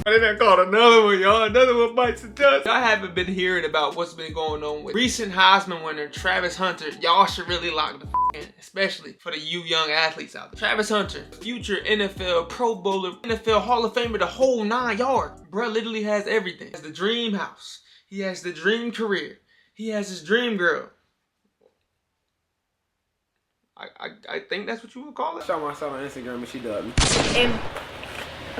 I done caught another one, y'all. Another one bites the dust. Y'all haven't been hearing about what's been going on with recent Heisman winner Travis Hunter. Y'all should really lock the in, especially for the you young athletes out there. Travis Hunter, future NFL Pro Bowler, NFL Hall of Famer, the whole 9 yards. Bruh literally has everything. He has the dream house. He has the dream career. He has his dream girl. I think that's what you would call it. Saw my son on Instagram and she dubbed me.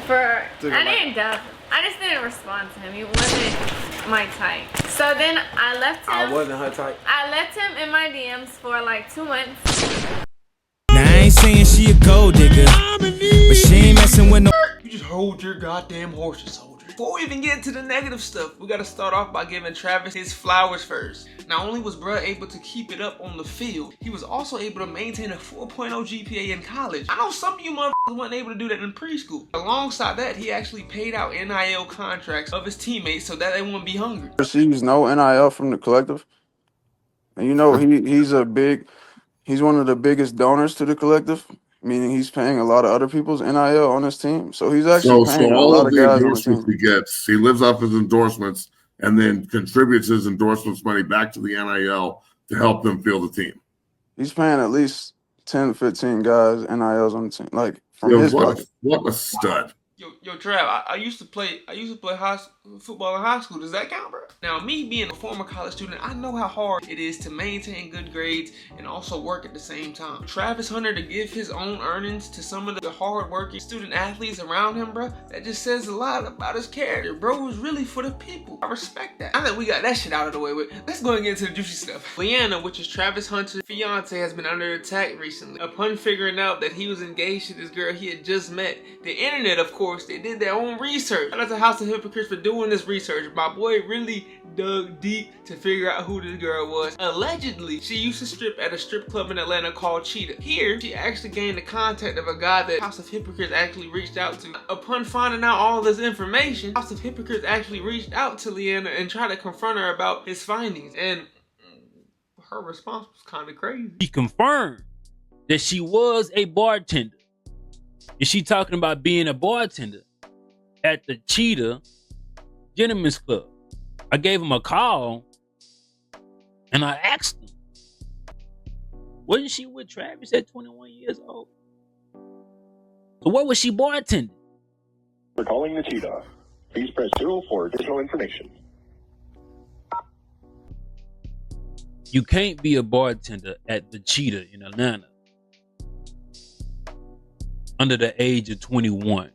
I didn't dub. I just didn't respond to him. He wasn't my type. So then I left him. I wasn't her type. I left him in my DMs for like 2 months. Now I ain't saying she a gold digger, but she ain't messing with no. You just hold your goddamn horses, soldier. Before we even get into the negative stuff, we gotta start off by giving Travis his flowers first. Not only was bruh able to keep it up on the field, he was also able to maintain a 4.0 GPA in college. I know some of you motherfuckers weren't able to do that in preschool. Alongside that, he actually paid out NIL contracts of his teammates so that they wouldn't be hungry. Receives no NIL from the collective. And you know, he's one of the biggest donors to the collective, meaning he's paying a lot of other people's NIL on his team. So he's actually paying a lot of guys on the team. He gets, he lives off his endorsements and then contributes his endorsements money back to the NIL to help them field the team. He's paying at least 10, 15 guys NILs on the team, like from his pocket. What a stud. Yo, Trav, I used to play football in high school. Does that count, bro? Now, me being a former college student, I know how hard it is to maintain good grades and also work at the same time. Travis Hunter to give his own earnings to some of the hard-working student athletes around him, bro, that just says a lot about his character. Bro was really for the people. I respect that. Now that we got that shit out of the way with, let's go and get into the juicy stuff. Leanna, which is Travis Hunter's fiance, has been under attack recently. Upon figuring out that he was engaged to this girl he had just met, the internet, of course, they did their own research. Shout out to House of Hypocrites for doing this research. My boy really dug deep to figure out who this girl was. Allegedly, she used to strip at a strip club in Atlanta called Cheetah. Here, she actually gained the contact of a guy that House of Hypocrites actually reached out to. Upon finding out all this information, House of Hypocrites actually reached out to Leanna and tried to confront her about his findings. And her response was kind of crazy. She confirmed that she was a bartender. Is she talking about being a bartender at the Cheetah Gentlemen's Club? I gave him a call and I asked him, wasn't she with Travis at 21 years old? So what was she bartending? For calling the Cheetah, please press 0 for additional information. You can't be a bartender at the Cheetah in Atlanta under the age of 21,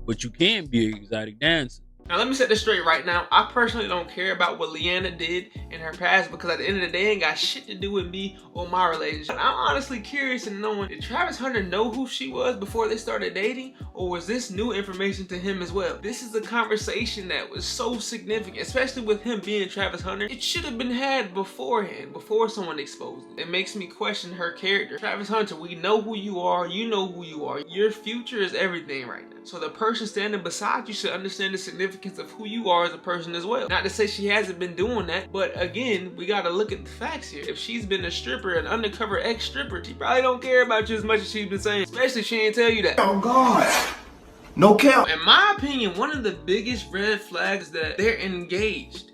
but you can be an exotic dancer. Now let me set this straight right now. I personally don't care about what Leanna did in her past because at the end of the day, it ain't got shit to do with me or my relationship. But I'm honestly curious in knowing, did Travis Hunter know who she was before they started dating? Or was this new information to him as well? This is a conversation that was so significant, especially with him being Travis Hunter. It should have been had beforehand, before someone exposed it. It makes me question her character. Travis Hunter, we know who you are. You know who you are. Your future is everything right now. So the person standing beside you should understand the significance of who you are as a person as well. Not to say she hasn't been doing that, but again, we gotta look at the facts here. If she's been a stripper, an undercover ex-stripper, she probably don't care about you as much as she's been saying, especially if she ain't tell you that. Oh God, no count. In my opinion, one of the biggest red flags is that they're engaged.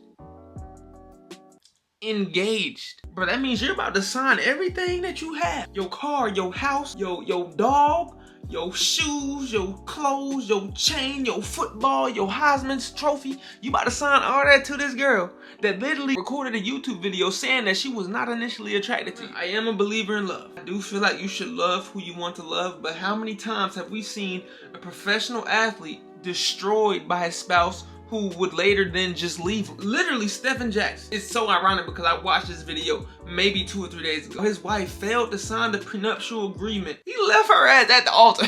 Bro, that means you're about to sign everything that you have. Your car, your house, your dog, your shoes, your clothes, your chain, your football, your Heisman's trophy. You about to sign all that to this girl that literally recorded a YouTube video saying that she was not initially attracted to you. I am a believer in love. I do feel like you should love who you want to love, but how many times have we seen a professional athlete destroyed by his spouse who would later then just leave him? Literally, Stephen Jackson. It's so ironic because I watched this video maybe 2 or 3 days ago. His wife failed to sign the prenuptial agreement. He left her ass at the altar.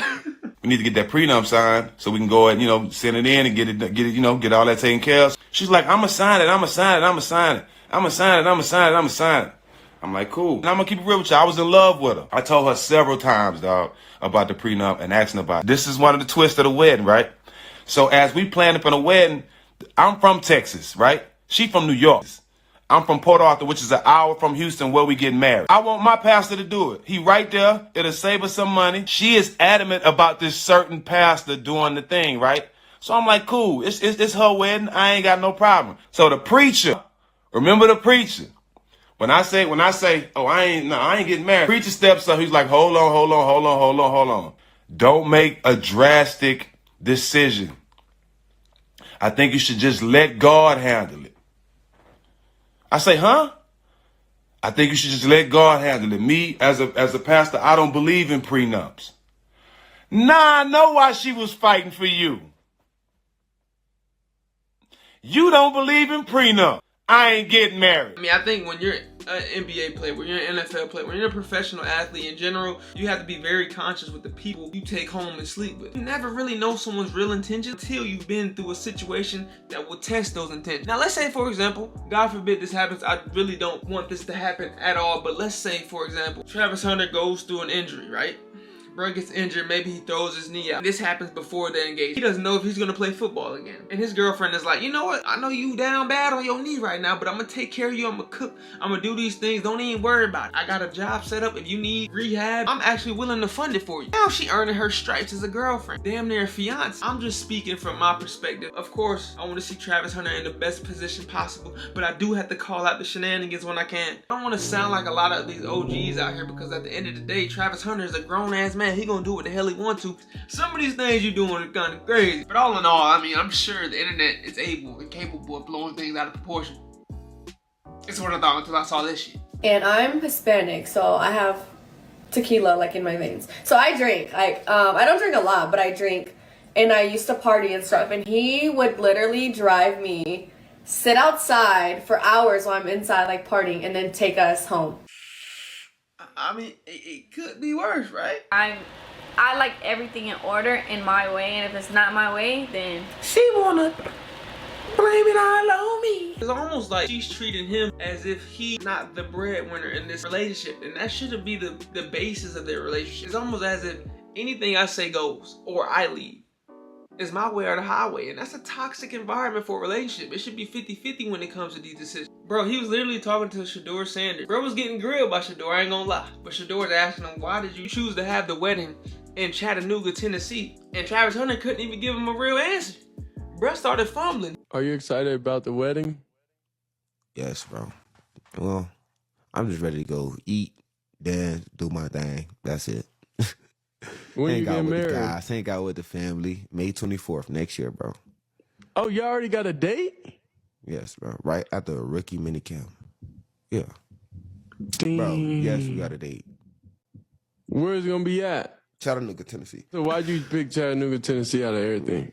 We need to get that prenup signed so we can go ahead, send it in and get all that taken care of. She's like, I'ma sign it. I'm like, cool. And I'm gonna keep it real with you. I was in love with her. I told her several times, dog, about the prenup and asking about it. This is one of the twists of the wedding, right? So as we planned for the wedding, I'm from Texas, right? She from New York. I'm from Port Arthur, which is an hour from Houston where we get married. I want my pastor to do it. He right there. It'll save us some money. She is adamant about this certain pastor doing the thing, right? So I'm like, cool, it's her wedding. I ain't got no problem. So the preacher, remember the preacher? When I say, oh, I ain't getting married. Preacher steps up. He's like, hold on. Don't make a drastic decision. I think you should just let God handle it. I say, huh? I think you should just let God handle it. Me, as a pastor, I don't believe in prenups. Nah, I know why she was fighting for you. You don't believe in prenup. I ain't getting married. I mean, I think when you're an NBA player, when you're an NFL player, when you're a professional athlete in general, you have to be very conscious with the people you take home and sleep with. You never really know someone's real intentions until you've been through a situation that will test those intentions. Now, let's say, for example, God forbid this happens. I really don't want this to happen at all, but let's say, for example, Travis Hunter goes through an injury, right? Bro gets injured, maybe he throws his knee out. This happens before the engagement. He doesn't know if he's gonna play football again. And his girlfriend is like, you know what? I know you down bad on your knee right now, but I'm gonna take care of you. I'm gonna cook. I'm gonna do these things. Don't even worry about it. I got a job set up. If you need rehab, I'm actually willing to fund it for you. Now she earning her stripes as a girlfriend. Damn near a fiance. I'm just speaking from my perspective. Of course, I want to see Travis Hunter in the best position possible, but I do have to call out the shenanigans when I can. I don't want to sound like a lot of these OGs out here, because at the end of the day, Travis Hunter is a grown-ass man. He gonna do what the hell he want to. Some of these things you're doing are kind of crazy. But all in all, I mean, I'm sure the internet is able and capable of blowing things out of proportion. It's what I thought until I saw this shit. And I'm Hispanic, so I have tequila like in my veins. So I drink. I don't drink a lot, but I drink. And I used to party and stuff. And he would literally drive me, sit outside for hours while I'm inside like partying, and then take us home. I mean, it could be worse, right? I like everything in order in my way, and if it's not my way, then she wanna blame it all on me. It's almost like she's treating him as if he's not the breadwinner in this relationship, and that shouldn't be the basis of their relationship. It's almost as if anything I say goes, or I leave. It's my way or the highway, and that's a toxic environment for a relationship. It should be 50-50 when it comes to these decisions. Bro, he was literally talking to Shador Sanders. Bro was getting grilled by Shador, I ain't gonna lie. But Shador's asking him, why did you choose to have the wedding in Chattanooga, Tennessee? And Travis Hunter couldn't even give him a real answer. Bro started fumbling. Are you excited about the wedding? Yes, bro. Well, I'm just ready to go eat, dance, do my thing. That's it. When you hang out get with married? the guys, hang out with the family. May 24th next year, bro. Oh, you already got a date? Yes, bro. Right after a rookie minicamp. Yeah. Dang. Bro, yes, we got a date. Where's it gonna be at? Chattanooga, Tennessee. So why'd you pick Chattanooga, Tennessee out of everything?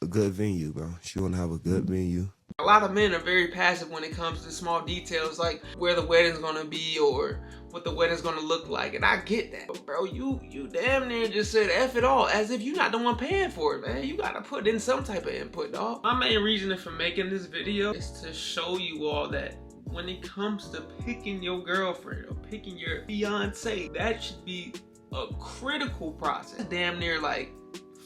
A good venue, bro. She wanna have a good venue. A lot of men are very passive when it comes to small details like where the wedding's gonna be or what the wedding's gonna look like, and I get that. But bro, you damn near just said F it all as if you're not the one paying for it, man. You gotta put in some type of input, dog. My main reason for making this video is to show you all that when it comes to picking your girlfriend or picking your fiance, that should be a critical process. Damn near like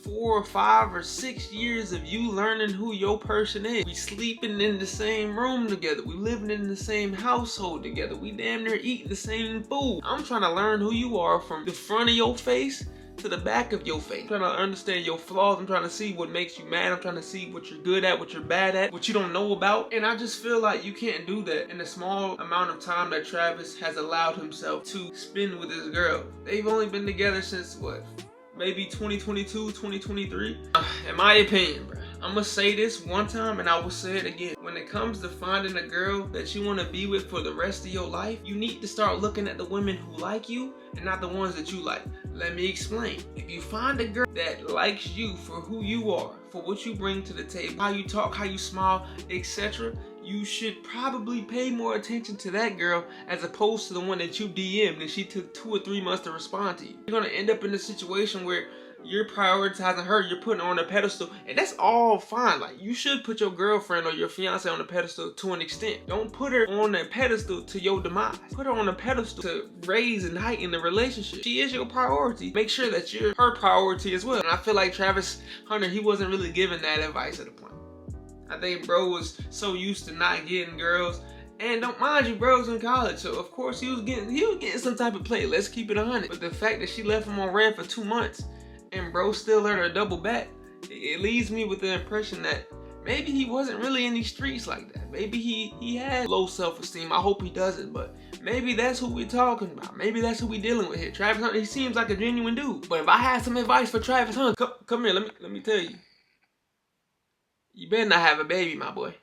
4 or 5 or 6 years of you learning who your person is. We sleeping in the same room together. We living in the same household together. We damn near eating the same food. I'm trying to learn who you are from the front of your face to the back of your face. I'm trying to understand your flaws. I'm trying to see what makes you mad. I'm trying to see what you're good at, what you're bad at, what you don't know about. And I just feel like you can't do that in the small amount of time that Travis has allowed himself to spend with his girl. They've only been together since what? Maybe 2022, 2023. In my opinion, bro, I'm gonna say this one time and I will say it again. When it comes to finding a girl that you wanna be with for the rest of your life, you need to start looking at the women who like you and not the ones that you like. Let me explain. If you find a girl that likes you for who you are, for what you bring to the table, how you talk, how you smile, etc., you should probably pay more attention to that girl as opposed to the one that you DM'd and she took 2 or 3 months to respond to you. You're gonna end up in a situation where you're prioritizing her, you're putting her on a pedestal, and that's all fine. Like, you should put your girlfriend or your fiance on a pedestal to an extent. Don't put her on a pedestal to your demise. Put her on a pedestal to raise and heighten the relationship. She is your priority. Make sure that you're her priority as well. And I feel like Travis Hunter, he wasn't really giving that advice at the point. I think bro was so used to not getting girls, and don't mind you, bro was in college, so of course he was getting some type of play. Let's keep it 100. But the fact that she left him on red for 2 months and bro still let her double back, it leaves me with the impression that maybe he wasn't really in these streets like that. Maybe he had low self-esteem. I hope he doesn't, but maybe that's who we're talking about. Maybe that's who we're dealing with here. Travis Hunt, he seems like a genuine dude. But if I had some advice for Travis Hunt, come here, let me tell you. You better not have a baby, my boy.